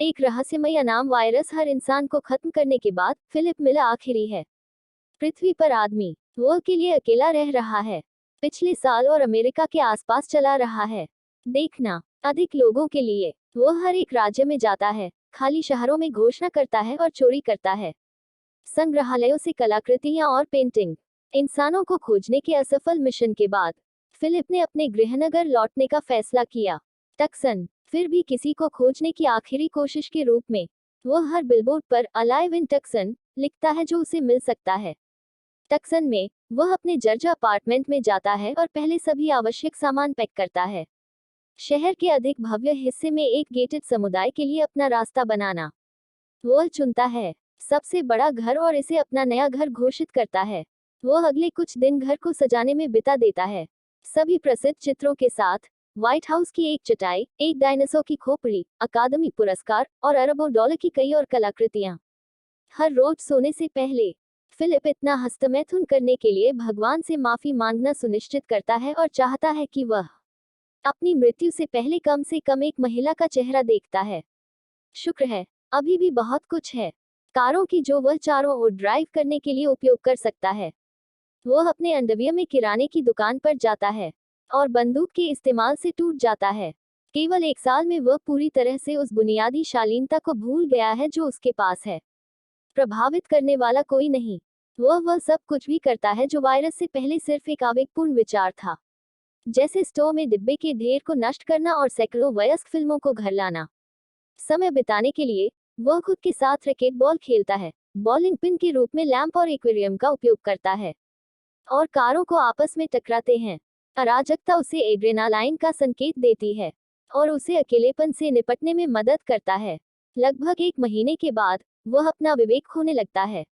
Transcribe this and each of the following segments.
एक रहस्यमय अनाम वायरस हर इंसान को खत्म करने के बाद फिलिप मिला आखिरी है। पृथ्वी पर आदमी वो के लिए अकेला रह रहा है। पिछले साल और अमेरिका के आसपास चला रहा है। देखना अधिक लोगों के लिए वो हर एक राज्य में जाता है, खाली शहरों में घोषणा करता है और चोरी करता है। संग्रहालयों से कलाकृतियां और पेंटिंग। इंसानों को खोजने के असफल मिशन के बाद फिलिप ने अपने गृहनगर लौटने का फैसला किया। टक्सन फिर भी किसी को खोजने की आखिरी कोशिश के रूप में वो हर बिलबोर्ड पर अलाइव इन टक्सन लिखता है जो उसे मिल सकता है। टक्सन में वह अपने जर्जा अपार्टमेंट में जाता है और पहले सभी आवश्यक सामान पैक करता है। शहर के अधिक भव्य हिस्से में एक गेटेड समुदाय के लिए अपना रास्ता बनाना। वह चुनता है सबसे बड़ा घर और इसे अपना नया घर घोषित करता है। वह अगले कुछ दिन घर को सजाने में बिता देता है, सभी प्रसिद्ध चित्रों के साथ। व्हाइट हाउस की एक चटाई, एक डायनासोर की खोपड़ी, अकादमी पुरस्कार और अरबों डॉलर की कई और कलाकृतियां। हर रोज सोने से पहले फिलिप इतना हस्तमैथुन करने के लिए भगवान से माफी मांगना सुनिश्चित करता है और चाहता है कि वह अपनी मृत्यु से पहले कम से कम एक महिला का चेहरा देखता है। शुक्र है अभी भी बहुत कुछ है, कारों की जो वह चारों ओर ड्राइव करने के लिए उपयोग कर सकता है। वह अपने अंडरवियर में किराने की दुकान पर जाता है और बंदूक के इस्तेमाल से टूट जाता है। केवल एक साल में वह पूरी तरह से उस बुनियादी शालीनता को भूल गया है जो उसके पास है। प्रभावित करने वाला कोई नहीं। वह सब कुछ भी करता है जो वायरस से पहले सिर्फ एक आवेगपूर्ण विचार था, जैसे स्टोव में डिब्बे के ढेर को नष्ट करना और सैकड़ों वयस्क फिल्मों को घर लाना। समय बिताने के लिए वह खुद के साथ रैकेट बॉल खेलता है, बॉलिंग पिन के रूप में लैंप और एक्वेरियम का उपयोग करता है, और कारों को आपस में टकराते हैं। अराजकता उसे एड्रेनालाइन का संकेत देती है और उसे अकेलेपन से निपटने में मदद करता है। लगभग एक महीने के बाद वह अपना विवेक खोने लगता है।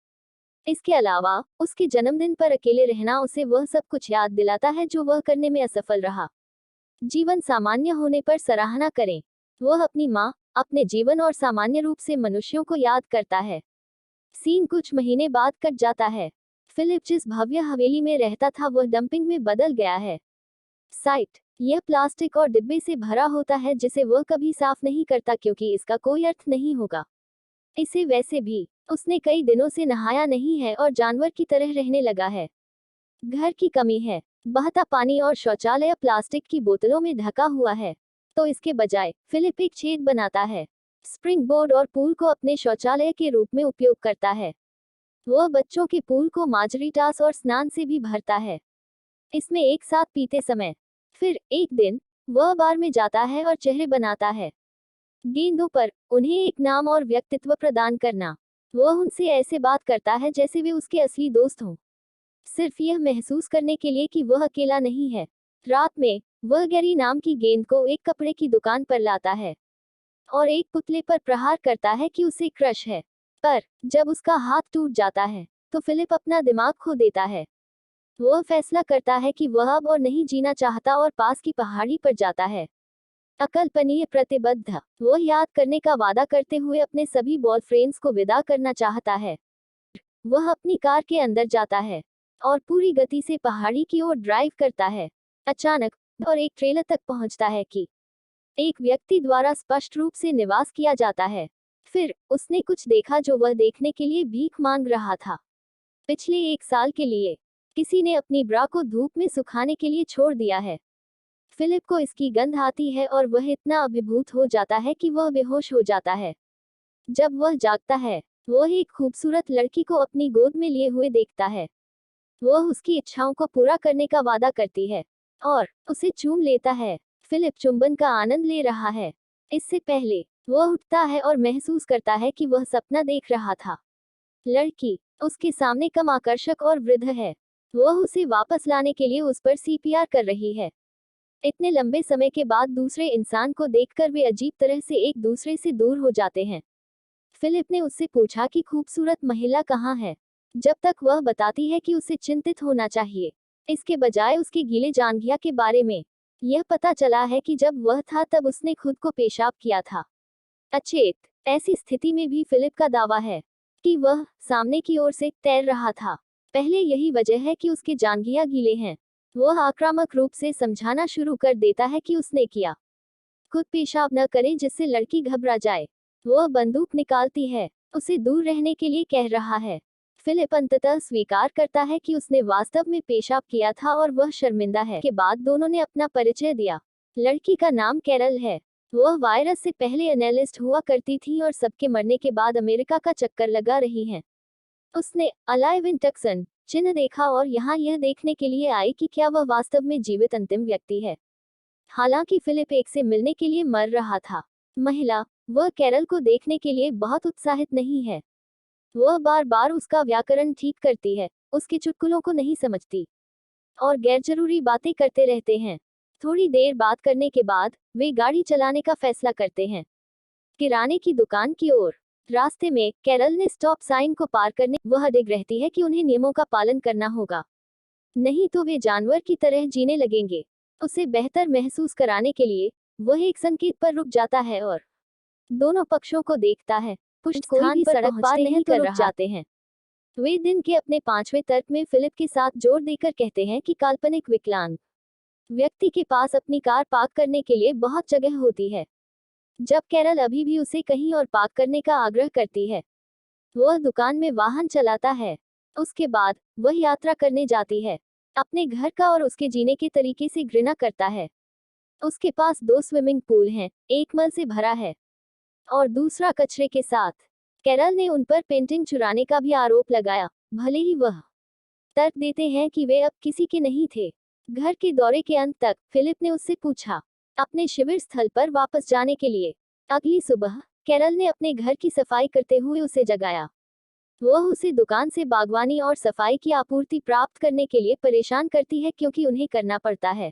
इसके अलावा उसके जन्मदिन पर अकेले रहना उसे वह सब कुछ याद दिलाता है जो वह करने में असफल रहा। जीवन सामान्य होने पर सराहना करें। वह अपनी माँ, अपने जीवन और सामान्य रूप से मनुष्यों को याद करता है। सीन कुछ महीने बाद कट जाता है। फिलिप जिस भव्य हवेली में रहता था वह डंपिंग में बदल गया है। साइट यह प्लास्टिक और डिब्बे से भरा होता है जिसे वह कभी साफ नहीं करता क्योंकि इसका कोई अर्थ नहीं होगा। इसे वैसे भी उसने कई दिनों से नहाया नहीं है और जानवर की तरह रहने लगा है। घर की कमी है, बहता पानी और शौचालय प्लास्टिक की बोतलों में ढका हुआ है। तो इसके बजाय फिलिप एक छेद बनाता है, स्प्रिंग बोर्ड और पूल को अपने शौचालय के रूप में उपयोग करता है। वह बच्चों के पूल को मार्जरीटास और स्नान से भी भरता है, इसमें एक साथ पीते समय। फिर एक दिन वह बार में जाता है और चेहरे बनाता है, गेंदों पर उन्हें एक नाम और व्यक्तित्व प्रदान करना। वह उनसे ऐसे बात करता है जैसे वे उसके असली दोस्त हों, सिर्फ यह महसूस करने के लिए कि वह अकेला नहीं है। रात में वह गैरी नाम की गेंद को एक कपड़े की दुकान पर लाता है और एक पुतले पर प्रहार करता है कि उसे क्रश है। पर जब उसका हाथ टूट जाता है तो फिलिप अपना दिमाग खो देता है। वह फैसला करता है कि वह अब और नहीं जीना चाहता और पास की पहाड़ी पर जाता है। अकल्पनीय प्रतिबद्ध वह याद करने का वादा करते हुए अपने सभी बॉयफ्रेंड्स को विदा करना चाहता है। वह अपनी कार के अंदर जाता है और पूरी गति से पहाड़ी की ओर ड्राइव करता है। अचानक और एक ट्रेलर तक पहुंचता है कि एक व्यक्ति द्वारा स्पष्ट रूप से निवास किया जाता है। फिर उसने कुछ देखा जो वह देखने के लिए भीख मांग रहा था। पिछले एक साल के लिए किसी ने अपनी ब्रा को धूप में सुखाने के लिए छोड़ दिया है। फिलिप को इसकी गंध आती है और वह इतना अभिभूत हो जाता है कि वह बेहोश हो जाता है। जब वह जागता है वह एक खूबसूरत लड़की को अपनी गोद में लिए हुए देखता है। वह उसकी इच्छाओं को पूरा करने का वादा करती है और उसे चूम लेता है। फिलिप चुंबन का आनंद ले रहा है। इससे पहले वह उठता है और महसूस करता है कि वह सपना देख रहा था। लड़की उसके सामने कम आकर्षक और वृद्ध है। वह उसे वापस लाने के लिए उस पर सीपीआर कर रही है। इतने लंबे समय के बाद दूसरे इंसान को देखकर वे अजीब तरह से एक दूसरे से दूर हो जाते हैं। फिलिप ने उससे पूछा कि खूबसूरत महिला कहाँ है, जब तक वह बताती है कि उसे चिंतित होना चाहिए, इसके बजाय उसके गीले जांघिया के बारे में। यह पता चला है कि जब वह था तब उसने खुद को पेशाब किया था। अचेत ऐसी स्थिति में भी फिलिप का दावा है कि वह सामने की ओर से तैर रहा था। पहले यही वजह है कि उसके जांघिया गीले हैं। वह आक्रामक रूप से समझाना शुरू कर देता है कि उसने किया। खुद पेशाब न करे जिससे लड़की घबरा जाए। वह बंदूक निकालती है, उसे दूर रहने के लिए कह रहा है। फिलिप अंततः स्वीकार करता है कि उसने वास्तव में पेशाब किया था और वह शर्मिंदा है। के बाद दोनों ने अपना परिचय दिया। लड़की का नाम कैरल है। वह वायरस से पहले एनालिस्ट हुआ करती थी और सबके मरने के बाद अमेरिका का चक्कर लगा रही हैं। उसने अलाइव इन टक्सन चिन्ह देखा और यहाँ यह देखने के लिए आई कि क्या वह वास्तव में जीवित अंतिम व्यक्ति है। हालांकि फिलिप एक से मिलने के लिए मर रहा था। महिला, वह कैरल को देखने के लिए बहुत उत्साहित नहीं है। वह बार बार उसका व्याकरण ठीक करती है, उसके चुटकुलों को नहीं समझती और गैरजरूरी बातें करते रहते हैं। थोड़ी देर बात करने के बाद वे गाड़ी चलाने का फैसला करते हैं, किराने की दुकान की ओर। रास्ते में कैरल ने स्टॉप साइन को पार करने वह अडिग रहती है कि उन्हें नियमों का पालन करना होगा, नहीं तो वे जानवर की तरह जीने लगेंगे। उसे बेहतर महसूस कराने के लिए वह एक संकेत पर रुक जाता है और दोनों पक्षों को देखता है। कुछ स्थान पर सड़क पार नहीं कर रुक जाते हैं। वे दिन के अपने 5वें तर्क में फिलिप के साथ जोर देकर कहते हैं कि काल्पनिक विकलांग व्यक्ति के पास अपनी कार पार्क करने के लिए बहुत जगह होती है। जब कैरल अभी भी उसे कहीं और पार्क करने का आग्रह करती है, वह दुकान में वाहन चलाता है। उसके बाद वह यात्रा करने जाती है, अपने घर का और उसके जीने के तरीके से घृणा करता है। उसके पास 2 स्विमिंग पूल हैं, एक मल से भरा है और दूसरा कचरे के साथ। कैरल ने उन पर पेंटिंग चुराने का भी आरोप लगाया, भले ही वह तर्क देते हैं कि वे अब किसी के नहीं थे। घर के दौरे के अंत तक फिलिप ने उससे पूछा, अपने शिविर स्थल पर वापस जाने के लिए। अगली सुबह कैरल ने अपने घर की सफाई करते हुए उसे जगाया। वह उसे दुकान से बागवानी और सफाई की आपूर्ति प्राप्त करने के लिए परेशान करती है क्योंकि उन्हें करना पड़ता है।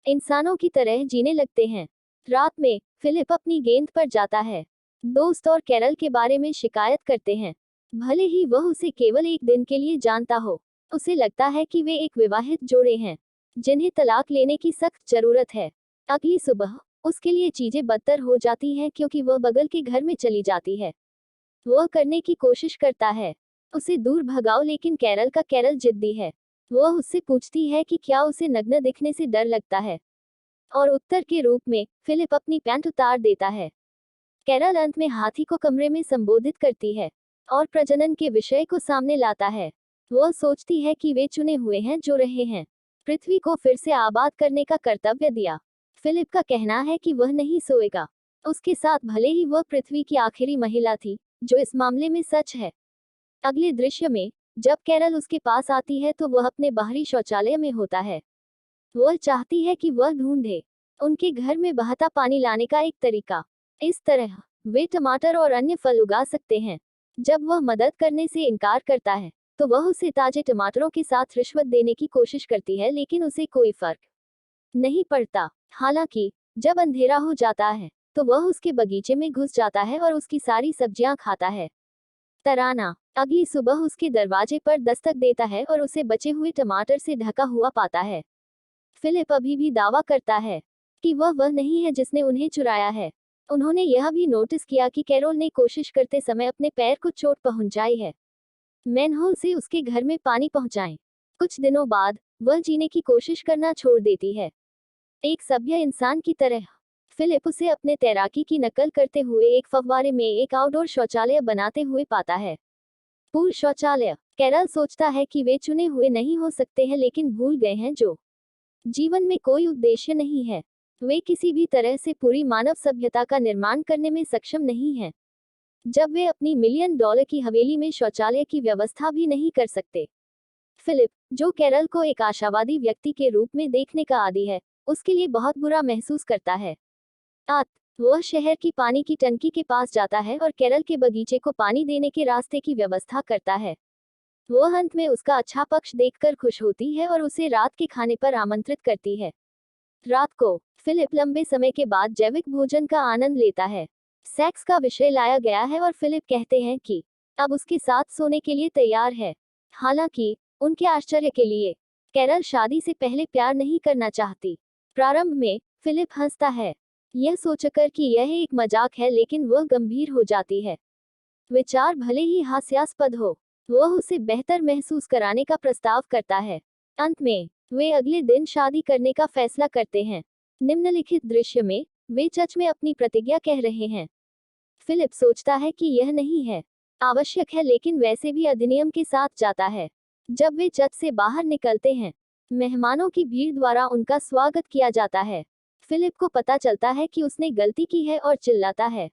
इंसानों की तरह जीने लगते हैं। रात में फिलिप अपनी गेंद पर जाता है। दोस्त और कैरल के बारे में शिकायत करते हैं, भले ही वह उसे केवल एक दिन के लिए जानता हो। उसे लगता है कि वे एक विवाहित जोड़े हैं जिन्हें तलाक लेने की सख्त जरूरत है। अगली सुबह उसके लिए चीजें बदतर हो जाती हैं क्योंकि वह बगल के घर में चली जाती है। वह करने की कोशिश करता है, उसे दूर भगाओ, लेकिन कैरल जिद्दी है। वह उससे पूछती है कि क्या उसे नग्न दिखने से डर लगता है और उत्तर के रूप में फिलिप अपनी पैंट उतार देता है। कैरल अंत में हाथी को कमरे में संबोधित करती है और प्रजनन के विषय को सामने लाता है। वह सोचती है कि वे चुने हुए हैं जो रहे हैं पृथ्वी को फिर से आबाद करने का कर्तव्य दिया। फिलिप का कहना है कि वह नहीं सोएगा उसके साथ, भले ही वह पृथ्वी की आखिरी महिला थी, जो इस मामले में सच है। अगले दृश्य में जब कैरल उसके पास आती है तो वह अपने बाहरी शौचालय में होता है। वह चाहती है कि वह ढूंढे उनके घर में बहता पानी लाने का एक तरीका। इस तरह वे टमाटर और अन्य फल उगा सकते हैं। जब वह मदद करने से इनकार करता है तो वह उसे ताजे टमाटरों के साथ रिश्वत देने की कोशिश करती है, लेकिन उसे कोई फर्क नहीं पड़ता। हालांकि जब अंधेरा हो जाता है तो वह उसके बगीचे में घुस जाता है और उसकी सारी सब्जियां खाता है। तराना अगली सुबह उसके दरवाजे पर दस्तक देता है और उसे बचे हुए टमाटर से ढका हुआ पाता है। फिलिप अभी भी दावा करता है कि वह नहीं है जिसने उन्हें चुराया है। उन्होंने यह भी नोटिस किया कि कैरोल ने कोशिश करते समय अपने पैर को चोट पहुंचाई है। मैनहोल से उसके घर में पानी पहुंचाएं। कुछ दिनों बाद वह जीने की कोशिश करना छोड़ देती है, एक सभ्य इंसान की तरह। फिलिप उसे अपने तैराकी की नकल करते हुए एक फव्वारे में एक आउटडोर शौचालय बनाते हुए पाता है। पूल शौचालय। कैरल सोचता है कि वे चुने हुए नहीं हो सकते हैं, लेकिन भूल गए हैं जो जीवन में कोई उद्देश्य नहीं है। वे किसी भी तरह से पूरी मानव सभ्यता का निर्माण करने में सक्षम नहीं हैं। जब वे अपनी $1 मिलियन की हवेली में शौचालय की व्यवस्था भी नहीं कर सकते। फिलिप, जो कैरल को एक आशावादी व्यक्ति के रूप में देखने का आदी है, उसके लिए बहुत बुरा महसूस करता है। वह शहर की पानी की टंकी के पास जाता है और कैरल के बगीचे को पानी देने के रास्ते की व्यवस्था करता है। वह अंत में उसका अच्छा पक्ष देखकर खुश होती है और उसे रात के खाने पर आमंत्रित करती है। रात को फिलिप लंबे समय के बाद जैविक भोजन का आनंद लेता है। सेक्स का विषय लाया गया है और फिलिप कहते हैं कि अब उसके साथ सोने के लिए तैयार है। हालांकि उनके आश्चर्य के लिए कैरल शादी से पहले प्यार नहीं करना चाहती। प्रारंभ में फिलिप हंसता है, यह सोचकर कि यह एक मजाक है, लेकिन वह गंभीर हो जाती है। विचार भले ही हास्यास्पद हो, वह उसे बेहतर महसूस कराने का प्रस्ताव करता है। अंत में वे अगले दिन शादी करने का फैसला करते हैं। निम्नलिखित दृश्य में वे चर्च में अपनी प्रतिज्ञा कह रहे हैं। फिलिप सोचता है कि यह नहीं है आवश्यक है, लेकिन वैसे भी अधिनियम के साथ जाता है। जब वे चर्च से बाहर निकलते हैं, मेहमानों की भीड़ द्वारा उनका स्वागत किया जाता है। फिलिप को पता चलता है कि उसने गलती की है और चिल्लाता है।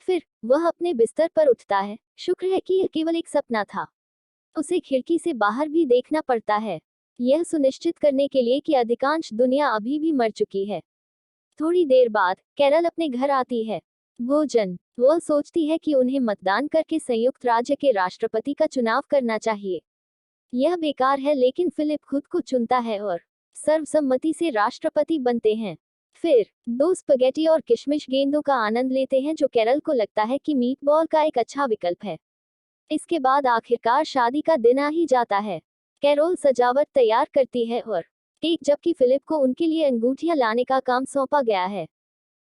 फिर वह अपने बिस्तर पर उठता है। शुक्र है कि यह केवल एक सपना था। उसे खिड़की से बाहर भी देखना पड़ता है, यह सुनिश्चित करने के लिए कि अधिकांश दुनिया अभी भी मर चुकी है। थोड़ी देर बाद कैरल अपने घर आती है। भोजन। वह सोचती है कि उन्हें मतदान करके संयुक्त राज्य के राष्ट्रपति का चुनाव करना चाहिए। यह बेकार है, लेकिन फिलिप खुद को चुनता है और सर्वसम्मति से राष्ट्रपति बनते हैं। फिर दो स्पगेटी और किशमिश गेंदों का आनंद लेते हैं, जो कैरल को लगता है कि मीटबॉल का एक अच्छा विकल्प है। इसके बाद आखिरकार शादी का दिन आ ही जाता है। कैरोल सजावट तैयार करती है और केक, जबकि फिलिप को उनके लिए अंगूठियां लाने का काम सौंपा गया है।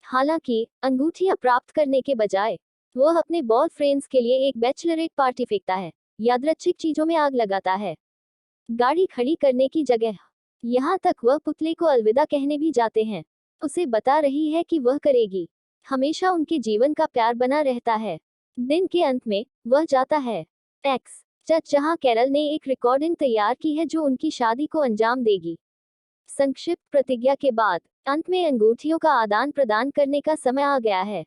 हालांकि अंगूठियां प्राप्त करने के बजाय वह अपने बॉयफ्रेंड्स के लिए एक बैचलरेट पार्टी फेंकता है, यादृच्छिक चीजों में आग लगाता है, गाड़ी खड़ी करने की जगह। यहाँ तक वह पुतले को अलविदा कहने भी जाते हैं। उसे बता रही है कि वह करेगी, हमेशा उनके जीवन का प्यार बना रहता है। दिन के अंत में वह जाता है एक्स चर्च, जहाँ कैरल ने एक रिकॉर्डिंग तैयार की है जो उनकी शादी को अंजाम देगी। संक्षिप्त प्रतिज्ञा के बाद अंत में अंगूठियों का आदान प्रदान करने का समय आ गया है।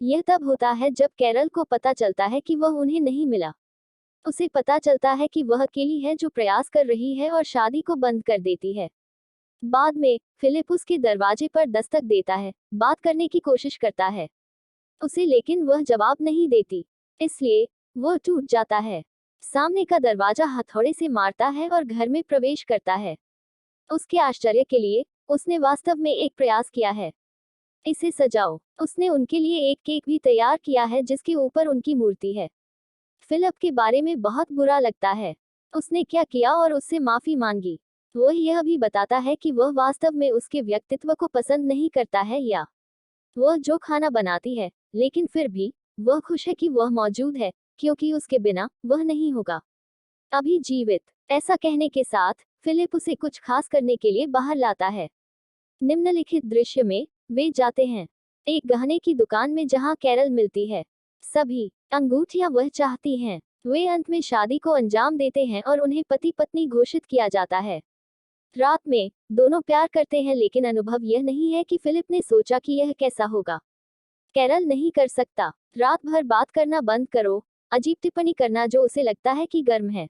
यह तब होता है जब कैरल को पता चलता है कि वह उन्हें नहीं मिला। उसे पता चलता है कि वह अकेली है जो प्रयास कर रही है और शादी को बंद कर देती है। बाद में फिलिप उसके दरवाजे पर दस्तक देता है, बात करने की कोशिश करता है उसे, लेकिन वह जवाब नहीं देती, इसलिए वह टूट जाता है। सामने का दरवाजा हथौड़े से मारता है और घर में प्रवेश करता है। उसके आश्चर्य के लिए उसने वास्तव में एक प्रयास किया है। इसे सजाओ। उसने उनके लिए एक केक भी तैयार किया है जिसके ऊपर उनकी मूर्ति है। फिलिप के बारे में बहुत बुरा लगता है। उसने क्या किया और उससे माफी मांगी। वह यह भी बताता है कि वह वास्तव में उसके व्यक्तित्व को पसंद नहीं करता है या वह जो खाना बनाती है, लेकिन फिर भी वह खुश है कि वह मौजूद है, क्योंकि उसके बिना वह नहीं होगा अभी जीवित। ऐसा कहने के साथ फिलिप उसे कुछ खास करने के लिए बाहर लाता है। निम्नलिखित दृश्य में वे जाते हैं एक गहने की दुकान में जहां कैरल मिलती है। सभी अंगूठियां वह चाहती हैं। वे अंत में शादी को अंजाम देते हैं और उन्हें पति पत्नी घोषित किया जाता है। रात में दोनों प्यार करते हैं, लेकिन अनुभव यह नहीं है कि फिलिप ने सोचा कि यह कैसा होगा। कैरल नहीं कर सकता। रात भर बात करना बंद करो, अजीब टिप्पणी करना जो उसे लगता है कि गर्म है।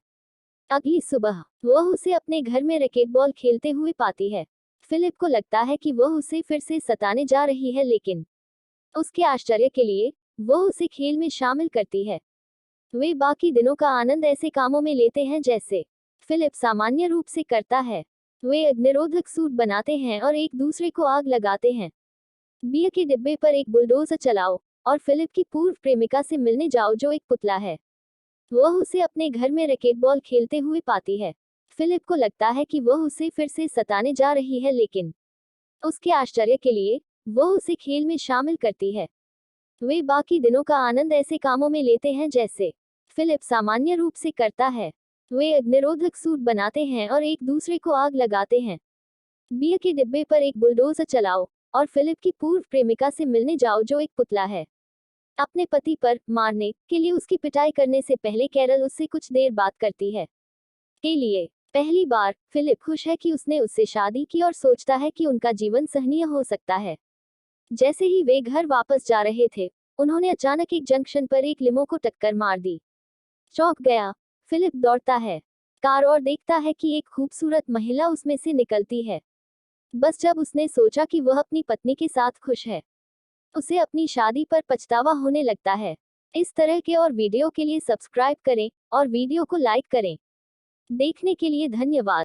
अगली सुबह वह उसे अपने घर में रैकेटबॉल खेलते हुए पाती है। फिलिप को लगता है कि वह उसे फिर से सताने जा रही है, लेकिन उसके आश्चर्य के लिए वह उसे खेल में शामिल करती है। वे बाकी दिनों का आनंद ऐसे कामों में लेते हैं जैसे फिलिप सामान्य रूप से करता है। वे अग्निरोधक सूट बनाते हैं और एक दूसरे को आग लगाते हैं। बियर के डिब्बे पर एक बुलडोजर चलाओ और फिलिप की पूर्व प्रेमिका से मिलने जाओ जो एक पुतला है। वह उसे अपने घर में रैकेटबॉल खेलते हुए पाती है। फिलिप को लगता है कि वह उसे फिर से सताने जा रही है, लेकिन उसके आश्चर्य के लिए वह उसे खेल में शामिल करती है। वे बाकी दिनों का आनंद ऐसे कामों में लेते हैं जैसे फिलिप सामान्य रूप से करता है। वे अग्निरोधक सूट बनाते हैं और एक दूसरे को आग लगाते हैं। बियर के डिब्बे पर एक बुलडोजर चलाओ और फिलिप की पूर्व प्रेमिका से मिलने जाओ जो एक पुतला है। अपने पति पर मारने के लिए उसकी पिटाई करने से पहले कैरल उससे कुछ देर बात करती है। के लिए पहली बार फिलिप खुश है कि उसने उससे शादी की और सोचता है कि उनका जीवन सहनीय हो सकता है। जैसे ही वे घर वापस जा रहे थे, उन्होंने अचानक एक जंक्शन पर एक लिमो को टक्कर मार दी। चौंक गया फिलिप दौड़ता है कार और देखता है कि एक खूबसूरत महिला उसमें से निकलती है। बस जब उसने सोचा कि वह अपनी पत्नी के साथ खुश है, उसे अपनी शादी पर पछतावा होने लगता है। इस तरह के और वीडियो के लिए सब्सक्राइब करें और वीडियो को लाइक करें। देखने के लिए धन्यवाद।